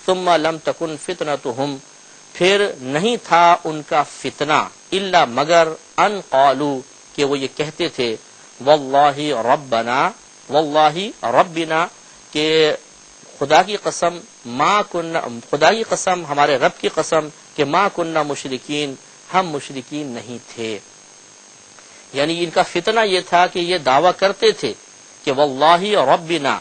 ثم لم تکن فتنتہم، پھر نہیں تھا ان کا فتنہ، الا مگر ان قالوا، کہ وہ یہ کہتے تھے، واللہ ربنا، واللہ ربنا، کہ خدا کی قسم، خدا کی قسم، ہمارے رب کی قسم، کہ ما کننا مشرکین، ہم مشرکین نہیں تھے۔ یعنی ان کا فتنہ یہ تھا کہ یہ دعویٰ کرتے تھے کہ واللہ ربنا،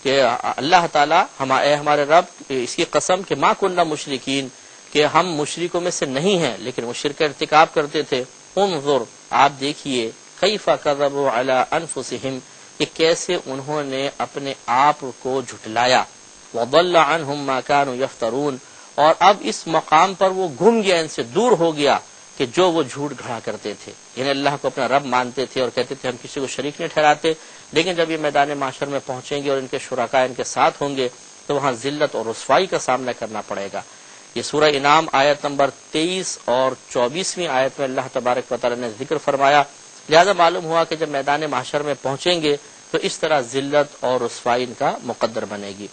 کہ اللہ تعالیٰ ہمارے رب اس کی قسم کہ ما کننا مشرکین، کہ ہم مشرکوں میں سے نہیں ہیں، لیکن وہ شرک ارتکاب کرتے تھے۔ انظر، آپ دیکھیے، کیف کذبوا علی انفسہم، کہ کیسے انہوں نے اپنے آپ کو جھٹلایا، وضل عنہم ما كانوا یفترون، اور اب اس مقام پر وہ گم گیا، ان سے دور ہو گیا کہ جو وہ جھوٹ گھڑا کرتے تھے۔ یعنی اللہ کو اپنا رب مانتے تھے اور کہتے تھے ہم کسی کو شریک نہیں ٹھہراتے، لیکن جب یہ میدان محشر میں پہنچیں گے اور ان کے شرکاء ان کے ساتھ ہوں گے تو وہاں ذلت اور رسوائی کا سامنا کرنا پڑے گا۔ یہ سورہ انعام آیت نمبر 23 اور 24ویں آیت میں اللہ تبارک و تعالی نے ذکر فرمایا۔ لہذا معلوم ہوا کہ جب میدان محشر میں پہنچیں گے تو اس طرح ذلت اور رسوائی ان کا مقدر بنے گی۔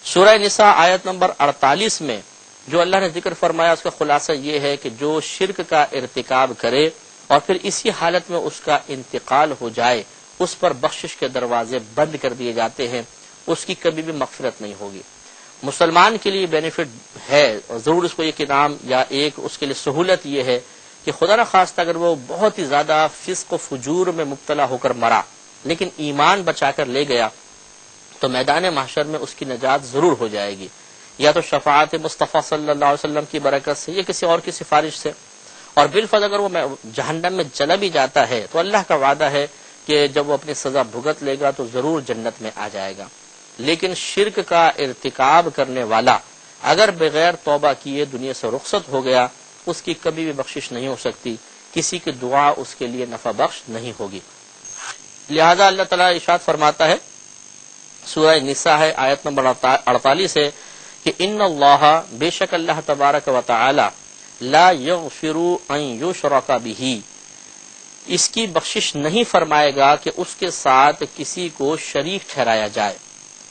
سورہ نساء آیت نمبر 48 میں جو اللہ نے ذکر فرمایا اس کا خلاصہ یہ ہے کہ جو شرک کا ارتکاب کرے اور پھر اسی حالت میں اس کا انتقال ہو جائے، اس پر بخشش کے دروازے بند کر دیے جاتے ہیں، اس کی کبھی بھی مغفرت نہیں ہوگی۔ مسلمان کے لیے بینیفٹ ہے، اور ضرور اس کو ایک انعام یا ایک اس کے لیے سہولت یہ ہے کہ خدا نخواستہ اگر وہ بہت ہی زیادہ فسق و فجور میں مبتلا ہو کر مرا لیکن ایمان بچا کر لے گیا تو میدان محشر میں اس کی نجات ضرور ہو جائے گی، یا تو شفاعت مصطفیٰ صلی اللہ علیہ وسلم کی برکت سے یا کسی اور کی سفارش سے، اور بالفرض اگر وہ جہنم میں چلا بھی جاتا ہے تو اللہ کا وعدہ ہے کہ جب وہ اپنی سزا بھگت لے گا تو ضرور جنت میں آ جائے گا۔ لیکن شرک کا ارتکاب کرنے والا اگر بغیر توبہ کیے دنیا سے رخصت ہو گیا، اس کی کبھی بھی بخشش نہیں ہو سکتی، کسی کی دعا اس کے لیے نفع بخش نہیں ہوگی۔ لہذا اللہ تعالیٰ ارشاد فرماتا ہے، سورہ نساء ہے آیت نمبر 48 ہے کہ ان اللہ، بے شک اللہ تبارک و تعالی، لا یغفر ان یشرک بہ، اس کی بخشش نہیں فرمائے گا کہ اس کے ساتھ کسی کو شریک ٹھہرایا جائے،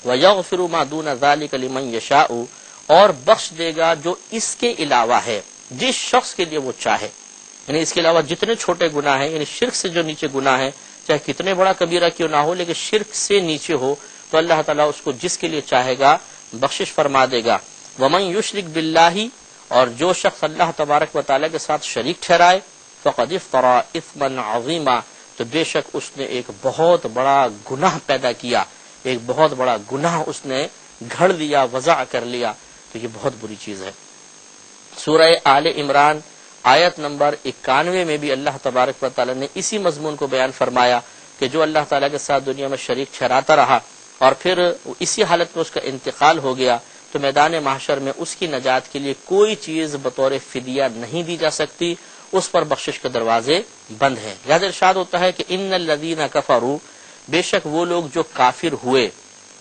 وَيَغْفِرُ مَا دُونَ ذَلِكَ لِمَن يَشَاءُ، اور بخش دے گا جو اس کے علاوہ ہے، جس شخص کے لیے وہ چاہے۔ یعنی اس کے علاوہ جتنے چھوٹے گناہ ہیں، یعنی شرک سے جو نیچے گناہ ہیں، چاہے کتنے بڑا کبیرہ کیوں نہ ہو لیکن شرک سے نیچے ہو، تو اللہ تعالیٰ اس کو جس کے لیے چاہے گا بخشش فرما دے گا۔ وَمَن يُشْرِكْ بِاللَّهِ، اور جو شخص اللہ تبارک و تعالیٰ کے ساتھ شریک ٹھہرائے، فَقَدِ افْتَرَىٰ إِثْمًا عَظِيمًا، تو بے شک اس نے ایک بہت بڑا گناہ پیدا کیا، ایک بہت بڑا گناہ اس نے گھڑ لیا، وضع کر لیا، تو یہ بہت بری چیز ہے۔ سورہ آل عمران آیت نمبر 91 میں بھی اللہ تبارک و تعالیٰ نے اسی مضمون کو بیان فرمایا کہ جو اللہ تعالیٰ کے ساتھ دنیا میں شریک ٹھہراتا رہا اور پھر اسی حالت میں اس کا انتقال ہو گیا تو میدان محشر میں اس کی نجات کے لیے کوئی چیز بطور فدیہ نہیں دی جا سکتی، اس پر بخشش کے دروازے بند ہیں۔ لہذا ارشاد ہوتا ہے کہ ان الذین کفروا، بے شک وہ لوگ جو کافر ہوئے،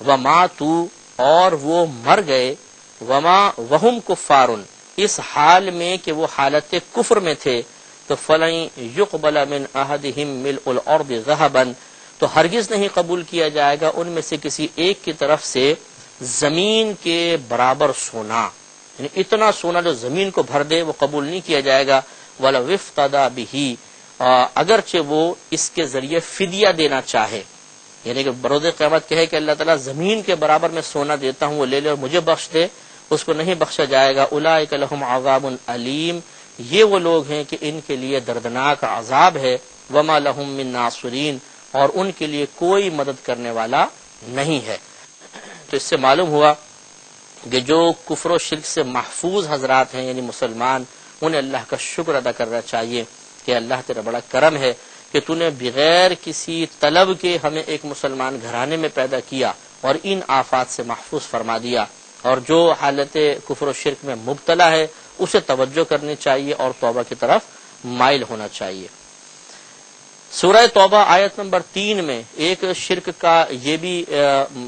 وماتوا، اور وہ مر گئے، وما وہم کفار، اس حال میں کہ وہ حالت کفر میں تھے، تو فلن یقبل من احدہم ملء الارض ذہبا، تو ہرگز نہیں قبول کیا جائے گا ان میں سے کسی ایک کی طرف سے زمین کے برابر سونا، یعنی اتنا سونا جو زمین کو بھر دے وہ قبول نہیں کیا جائے گا۔ وَلَوِ افْتَدَىٰ بِهِ، اگرچہ وہ اس کے ذریعے فدیہ دینا چاہے، یعنی کہ بروز قیامت کہے کہ اللہ تعالیٰ زمین کے برابر میں سونا دیتا ہوں، وہ لے لے اور مجھے بخش دے، اس کو نہیں بخشا جائے گا۔ اولئک لہم عذاب علیم، یہ وہ لوگ ہیں کہ ان کے لیے دردناک عذاب ہے۔ وما لہم من ناصرین، اور ان کے لیے کوئی مدد کرنے والا نہیں ہے۔ تو اس سے معلوم ہوا کہ جو کفر و شرک سے محفوظ حضرات ہیں یعنی مسلمان، انہیں اللہ کا شکر ادا کرنا چاہیے کہ اللہ تیرا بڑا کرم ہے کہ تو نے بغیر کسی طلب کے ہمیں ایک مسلمان گھرانے میں پیدا کیا اور ان آفات سے محفوظ فرما دیا، اور جو حالت کفر و شرک میں مبتلا ہے اسے توجہ کرنی چاہیے اور توبہ کی طرف مائل ہونا چاہیے۔ سورہ توبہ آیت نمبر 3 میں ایک شرک کا یہ بھی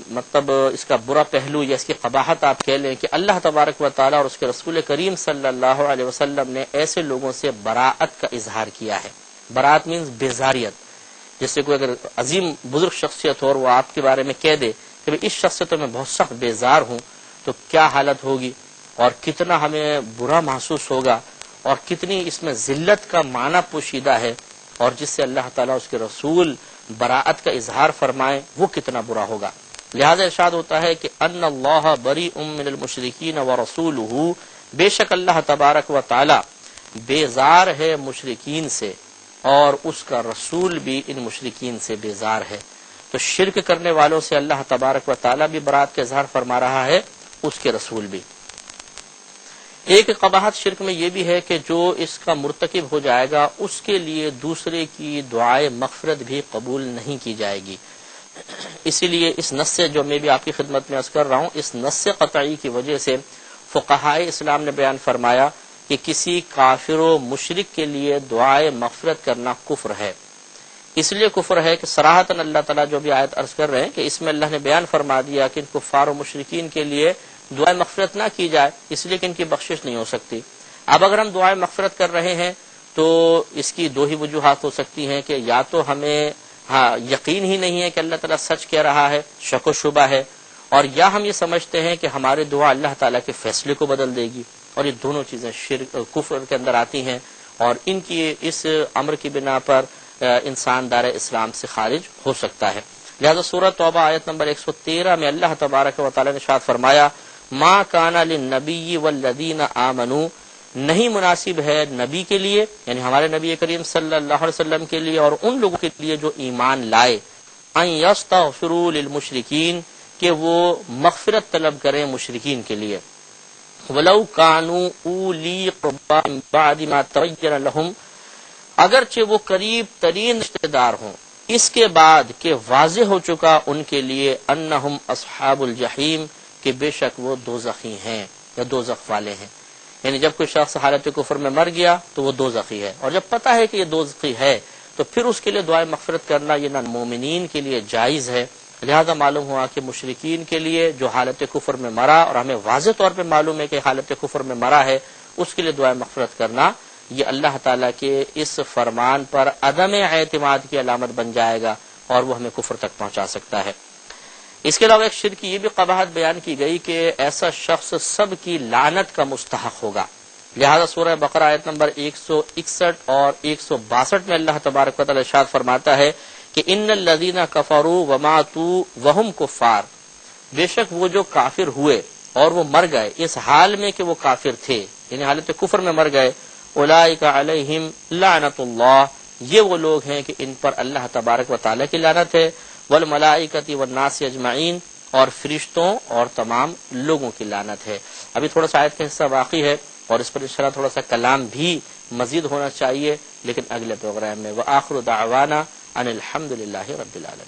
مطلب اس کا برا پہلو یا اس کی قباحت آپ کہہ لیں کہ اللہ تبارک و تعالیٰ اور اس کے رسول کریم صلی اللہ علیہ وسلم نے ایسے لوگوں سے براءت کا اظہار کیا ہے۔ براءت مینز بیزاریت، جیسے کوئی اگر عظیم بزرگ شخصیت ہو اور وہ آپ کے بارے میں کہہ دے کہ اس شخص سے تو میں بہت سخت بیزار ہوں، تو کیا حالت ہوگی اور کتنا ہمیں برا محسوس ہوگا اور کتنی اس میں ذلت کا معنی پوشیدہ ہے، اور جس سے اللہ تعالیٰ اس کے رسول براءت کا اظہار فرمائے وہ کتنا برا ہوگا۔ لہذا ارشاد ہوتا ہے کہ ان اللہ بریء من المشرکین ورسولہ، بے شک اللہ تبارک و تعالی بیزار ہے مشرکین سے اور اس کا رسول بھی ان مشرکین سے بیزار ہے۔ تو شرک کرنے والوں سے اللہ تبارک و تعالی بھی برات کا اظہار فرما رہا ہے، اس کے رسول بھی۔ ایک قباحت شرک میں یہ بھی ہے کہ جو اس کا مرتکب ہو جائے گا اس کے لیے دوسرے کی دعائے مغفرت بھی قبول نہیں کی جائے گی۔ اسی لیے اس نص سے جو میں بھی آپ کی خدمت میں عرض کر رہا ہوں، اس نص قطعی کی وجہ سے فقہائے اسلام نے بیان فرمایا کہ کسی کافر و مشرک کے لیے دعائے مغفرت کرنا کفر ہے۔ اس لیے کفر ہے کہ صراحتاً اللہ تعالیٰ جو بھی آیت عرض کر رہے ہیں کہ اس میں اللہ نے بیان فرما دیا کہ ان کفار و مشرکین کے لیے دعائے مغفرت نہ کی جائے، اس لیے کہ ان کی بخشش نہیں ہو سکتی۔ اب اگر ہم دعائے مغفرت کر رہے ہیں تو اس کی دو ہی وجوہات ہو سکتی ہیں کہ یا تو ہمیں یقین ہی نہیں ہے کہ اللہ تعالیٰ سچ کہہ رہا ہے، شک و شبہ ہے، اور یا ہم یہ سمجھتے ہیں کہ ہمارے دعا اللہ تعالیٰ کے فیصلے کو بدل دے گی، اور یہ دونوں چیزیں شرک کفر کے اندر آتی ہیں، اور ان کی اس امر کی بنا پر انسان دار اسلام سے خارج ہو سکتا ہے۔ لہذا سورہ توبہ آیت نمبر 113 میں اللہ تبارک و تعالیٰ نے ارشاد فرمایا ما کان للنبی والذین آمنوا، نہیں مناسب ہے نبی کے لیے یعنی ہمارے نبی کریم صلی اللہ علیہ وسلم کے لیے اور ان لوگوں کے لیے جو ایمان لائے، ان یستغفروا للمشرکین، کہ وہ مغفرت طلب کریں مشرکین کے لیے، ولو کانوا اولی قربا من بعد ما تبین لهم، اگرچہ وہ قریب ترین رشتہ دار ہوں اس کے بعد کہ واضح ہو چکا ان کے لیے انہم اصحاب الجحیم، کہ بے شک وہ دوزخی ہیں یا دوزخ والے ہیں۔ یعنی جب کوئی شخص حالت کفر میں مر گیا تو وہ دوزخی ہے، اور جب پتہ ہے کہ یہ دوزخی ہے تو پھر اس کے لیے دعائے مغفرت کرنا یہ نہ مومنین کے لیے جائز ہے۔ لہذا معلوم ہوا کہ مشرکین کے لیے جو حالت کفر میں مرا، اور ہمیں واضح طور پہ معلوم ہے کہ حالت کفر میں مرا ہے، اس کے لیے دعائے مغفرت کرنا یہ اللہ تعالیٰ کے اس فرمان پر عدم اعتماد کی علامت بن جائے گا، اور وہ ہمیں کفر تک پہنچا سکتا ہے۔ اس کے علاوہ ایک شرک کی یہ بھی قباحت بیان کی گئی کہ ایسا شخص سب کی لعنت کا مستحق ہوگا۔ لہذا سورہ بقرہ آیت نمبر 161 اور 162 میں اللہ تبارک و تعالی ارشاد فرماتا ہے کہ ان الذین کفروا وماتوا وهم کفار، بے شک وہ جو کافر ہوئے اور وہ مر گئے اس حال میں کہ وہ کافر تھے، یعنی حالت کفر میں مر گئے، اولئک علیہم لعنت اللہ، یہ وہ لوگ ہیں کہ ان پر اللہ تبارک و تعالی کی لعنت ہے، والملائکۃ والناس اجمعین، اور فرشتوں اور تمام لوگوں کی لعنت ہے۔ ابھی تھوڑا سا آیت کا حصہ باقی ہے اور اس پر انشاءاللہ تھوڑا سا کلام بھی مزید ہونا چاہیے، لیکن اگلے پروگرام میں۔ وآخر دعوانا ان الحمد للہ رب العالمین۔